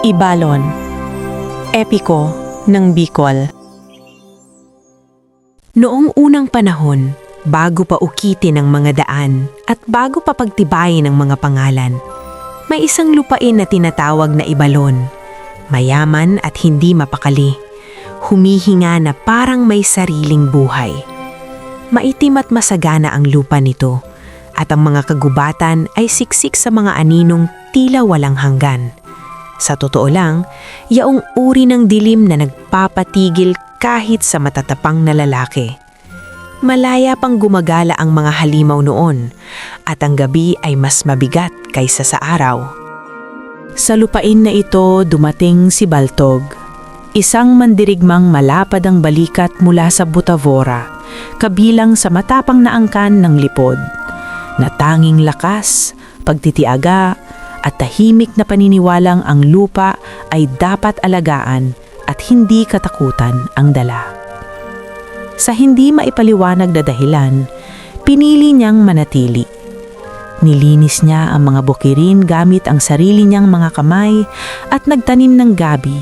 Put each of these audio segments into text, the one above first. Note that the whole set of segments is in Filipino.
Ibalon, epiko ng Bicol. Noong unang panahon, bago pa ukitin ang mga daan at bago pa pagtibayin ng mga pangalan, may isang lupain na tinatawag na Ibalon. Mayaman at hindi mapakali, humihinga na parang may sariling buhay. Maitim at masagana ang lupa nito at ang mga kagubatan ay siksik sa mga aninong tila walang hanggan. Sa totoo lang, yaong uri ng dilim na nagpapatigil kahit sa matatapang na lalaki. Malaya pang gumagala ang mga halimaw noon at ang gabi ay mas mabigat kaysa sa araw. Sa lupain na ito dumating si Baltog, isang mandirigmang malapad ang balikat mula sa Butavora, kabilang sa matapang na angkan ng lipod, na tanging lakas, pagtitiaga, at tahimik na paniniwalang ang lupa ay dapat alagaan at hindi katakutan ang dala. Sa hindi maipaliwanag na dahilan, pinili niyang manatili. Nilinis niya ang mga bukirin gamit ang sarili niyang mga kamay at nagtanim ng gabi.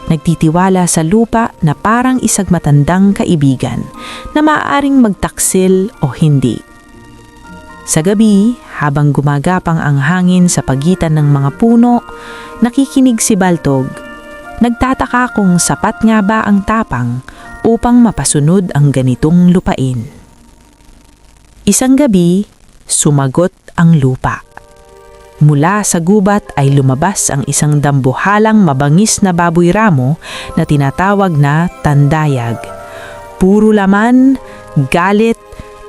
Nagtitiwala sa lupa na parang isang matandang kaibigan na maaaring magtaksil o hindi. Sa gabi, habang gumagapang ang hangin sa pagitan ng mga puno, nakikinig si Baltog. Nagtataka kung sapat nga ba ang tapang upang mapasunod ang ganitong lupain. Isang gabi, sumagot ang lupa. Mula sa gubat ay lumabas ang isang dambuhalang mabangis na baboy ramo na tinatawag na tandayag. Puro laman, galit,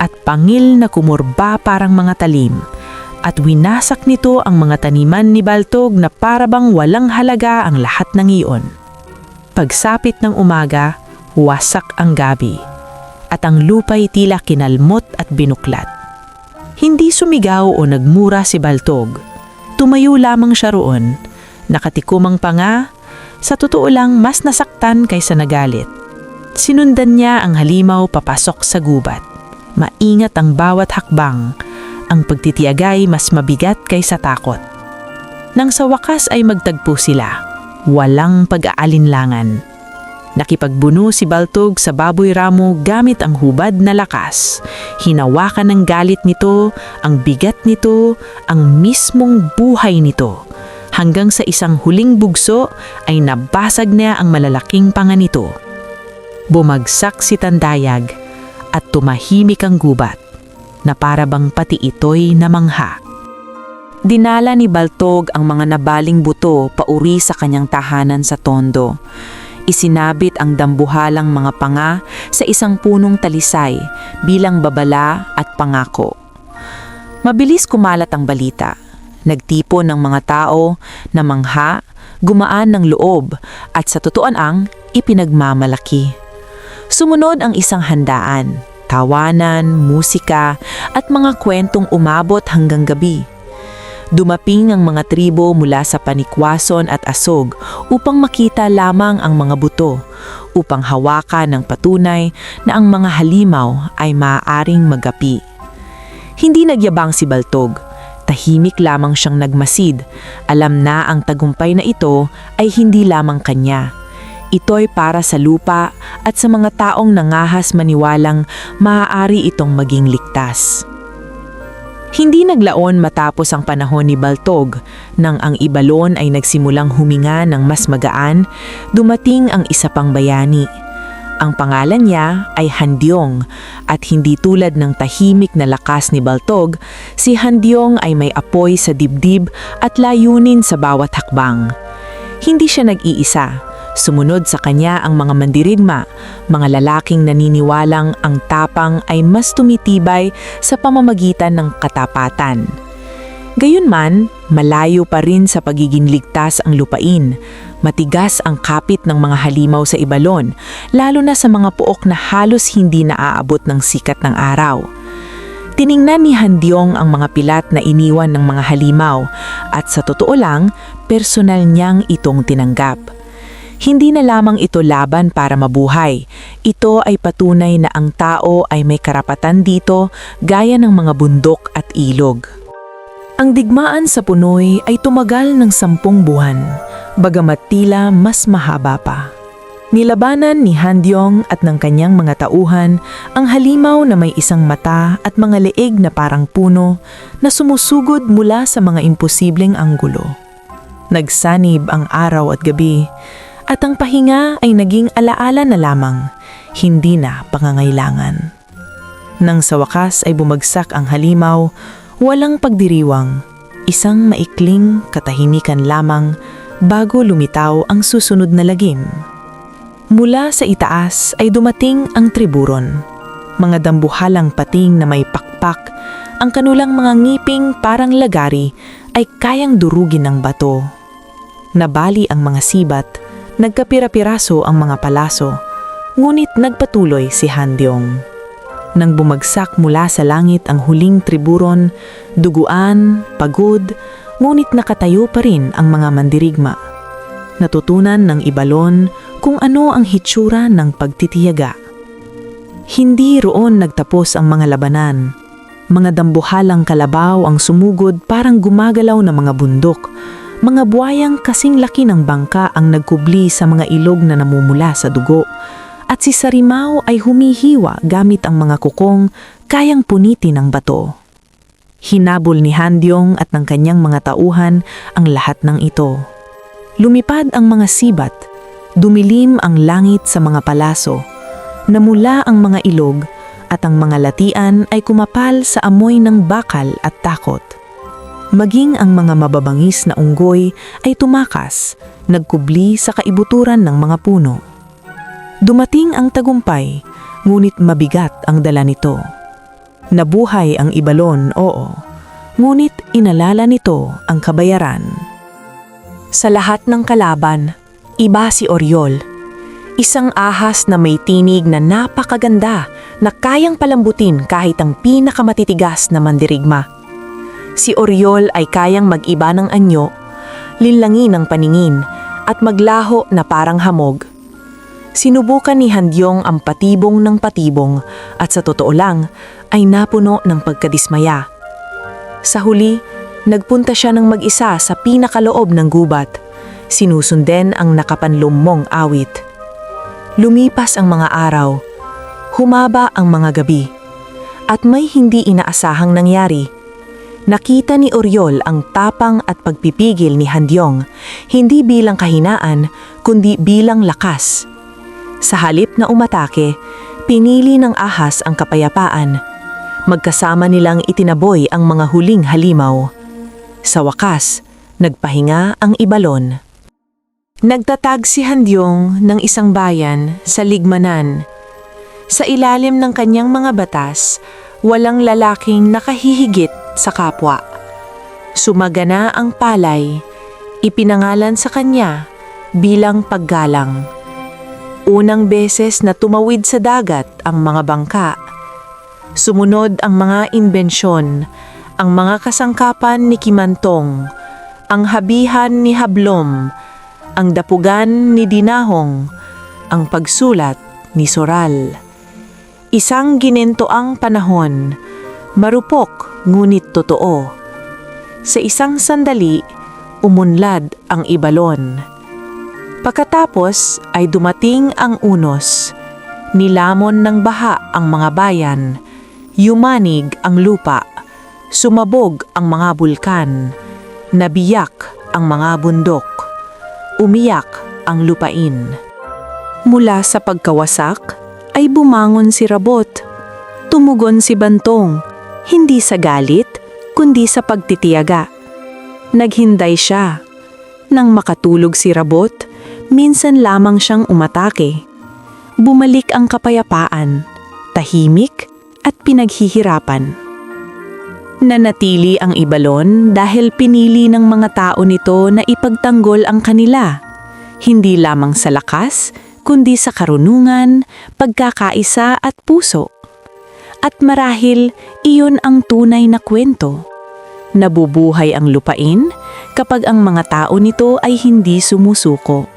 at pangil na kumurba parang mga talim, at winasak nito ang mga taniman ni Baltog na parabang walang halaga ang lahat ng iyon. Pagsapit ng umaga, wasak ang gabi, at ang lupa'y tila kinalmot at binuklat. Hindi sumigaw o nagmura si Baltog. Tumayo lamang siya roon, nakatikumang panga, sa totoo lang mas nasaktan kaysa nagalit. Sinundan niya ang halimaw papasok sa gubat. Maingat ang bawat hakbang, ang pagtitiagay mas mabigat kaysa takot. Nang sa wakas ay magtagpo sila, walang pag-aalinlangan. Nakipagbuno si Baltog sa baboy ramo gamit ang hubad na lakas. Hinawakan ng galit nito, ang bigat nito, ang mismong buhay nito. Hanggang sa isang huling bugso ay nabasag niya ang malalaking panga nito. Bumagsak si Tandayag at tumahimik ang gubat, na parabang pati ito'y namangha. Dinala ni Baltog ang mga nabaling buto pauri sa kanyang tahanan sa Tondo. Isinabit ang dambuhalang mga panga sa isang punong talisay bilang babala at pangako. Mabilis kumalat ang balita. Nagtipon ng mga tao, namangha, gumaan ng loob, at sa totoo ang ipinagmamalaki. Sumunod ang isang handaan, tawanan, musika, at mga kwentong umabot hanggang gabi. Dumaping ang mga tribo mula sa Panikwason at Asog upang makita lamang ang mga buto, upang hawakan ng patunay na ang mga halimaw ay maaaring magapi. Hindi nagyabang si Baltog. Tahimik lamang siyang nagmasid. Alam na ang tagumpay na ito ay hindi lamang kanya. Ito'y para sa lupa at sa mga taong nangahas maniwalang maaari itong maging ligtas. Hindi naglaon matapos ang panahon ni Baltog, nang ang Ibalon ay nagsimulang huminga ng mas magaan, dumating ang isa pang bayani. Ang pangalan niya ay Handyong, at hindi tulad ng tahimik na lakas ni Baltog, si Handyong ay may apoy sa dibdib at layunin sa bawat hakbang. Hindi siya nag-iisa. Sumunod sa kanya ang mga mandirigma, mga lalaking naniniwalang ang tapang ay mas tumitibay sa pamamagitan ng katapatan. Gayunman, malayo pa rin sa pagiging ligtas ang lupain. Matigas ang kapit ng mga halimaw sa Ibalon, lalo na sa mga puok na halos hindi naaabot ng sikat ng araw. Tiningnan ni Handyong ang mga pilat na iniwan ng mga halimaw, at sa totoo lang, personal niyang itong tinanggap. Hindi na lamang ito laban para mabuhay. Ito ay patunay na ang tao ay may karapatan dito gaya ng mga bundok at ilog. Ang digmaan sa Punoy ay tumagal ng 10 buwan. bagamat tila mas mahaba pa. Nilabanan ni Handyong at ng kanyang mga tauhan ang halimaw na may isang mata at mga leeg na parang puno na sumusugod mula sa mga imposibleng anggulo. Nagsanib ang araw at gabi at ang pahinga ay naging alaala na lamang, hindi na pangangailangan. Nang sa wakas ay bumagsak ang halimaw, walang pagdiriwang, isang maikling katahimikan lamang bago lumitaw ang susunod na lagim. Mula sa itaas ay dumating ang triburon, mga dambuhalang pating na may pakpak, ang kanulang mga ngiping parang lagari ay kayang durugin ng bato. Nabali ang mga sibat, nagkapira-piraso ang mga palaso, ngunit nagpatuloy si Handyong. Nang bumagsak mula sa langit ang huling triburon, duguan, pagod, ngunit nakatayo pa rin ang mga mandirigma. Natutunan ng Ibalon kung ano ang hitsura ng pagtitiyaga. Hindi roon nagtapos ang mga labanan. Mga dambuhalang kalabaw ang sumugod parang gumagalaw na mga bundok. Mga buwayang kasing laki ng bangka ang nagkubli sa mga ilog na namumula sa dugo. At si Sarimaw ay humihiwa gamit ang mga kukong kayang punitin ng bato. Hinabol ni Handyong at ng kanyang mga tauhan ang lahat ng ito. Lumipad ang mga sibat, dumilim ang langit sa mga palaso, namula ang mga ilog at ang mga latian ay kumapal sa amoy ng bakal at takot. Maging ang mga mababangis na unggoy ay tumakas, nagkubli sa kaibuturan ng mga puno. Dumating ang tagumpay, ngunit mabigat ang dala nito. Nabuhay ang Ibalon, oo, ngunit inalala nito ang kabayaran. Sa lahat ng kalaban, iba si Oryol. Isang ahas na may tinig na napakaganda na kayang palambutin kahit ang pinakamatitigas na mandirigma. Si Oryol ay kayang mag-iba ng anyo, linlangin ng paningin at maglaho na parang hamog. Sinubukan ni Handyong ang patibong ng patibong at sa totoo lang ay napuno ng pagkadismaya. Sa huli, nagpunta siya ng mag-isa sa pinakaloob ng gubat. Sinusunden ang nakapanlumong awit. Lumipas ang mga araw, humaba ang mga gabi, at may hindi inaasahang nangyari. Nakita ni Oryol ang tapang at pagpipigil ni Handyong, hindi bilang kahinaan, kundi bilang lakas. Sa halip na umatake, pinili ng ahas ang kapayapaan. Magkasama nilang itinaboy ang mga huling halimaw. Sa wakas, nagpahinga ang Ibalon. Nagtatag si Handyong ng isang bayan sa Ligmanan. Sa ilalim ng kanyang mga batas, walang lalaking nakahihigit sa kapwa. Sumagana ang palay, ipinangalan sa kanya bilang paggalang. Unang beses na tumawid sa dagat ang mga bangka. Sumunod ang mga imbensyon, ang mga kasangkapan ni Kimantong, ang habihan ni Hablom, ang dapugan ni Dinahong, ang pagsulat ni Soral. Isang ginentoang panahon, marupok ngunit totoo. Sa isang sandali, umunlad ang Ibalon. Pagkatapos ay dumating ang Unos, nilamon ng baha ang mga bayan, yumanig ang lupa, sumabog ang mga bulkan, nabiyak ang mga bundok, umiyak ang lupain. Mula sa pagkawasak ay bumangon si Rabot. Tumugon si Bantong, hindi sa galit, kundi sa pagtitiyaga. Naghinday siya. Nang makatulog si Rabot, minsan lamang siyang umatake. Bumalik ang kapayapaan, tahimik at pinaghihirapan. Nanatili ang Ibalon dahil pinili ng mga tao nito na ipagtanggol ang kanila, hindi lamang sa lakas, kundi sa karunungan, pagkakaisa at puso. At marahil iyon ang tunay na kwento. Nabubuhay ang lupain kapag ang mga tao nito ay hindi sumusuko.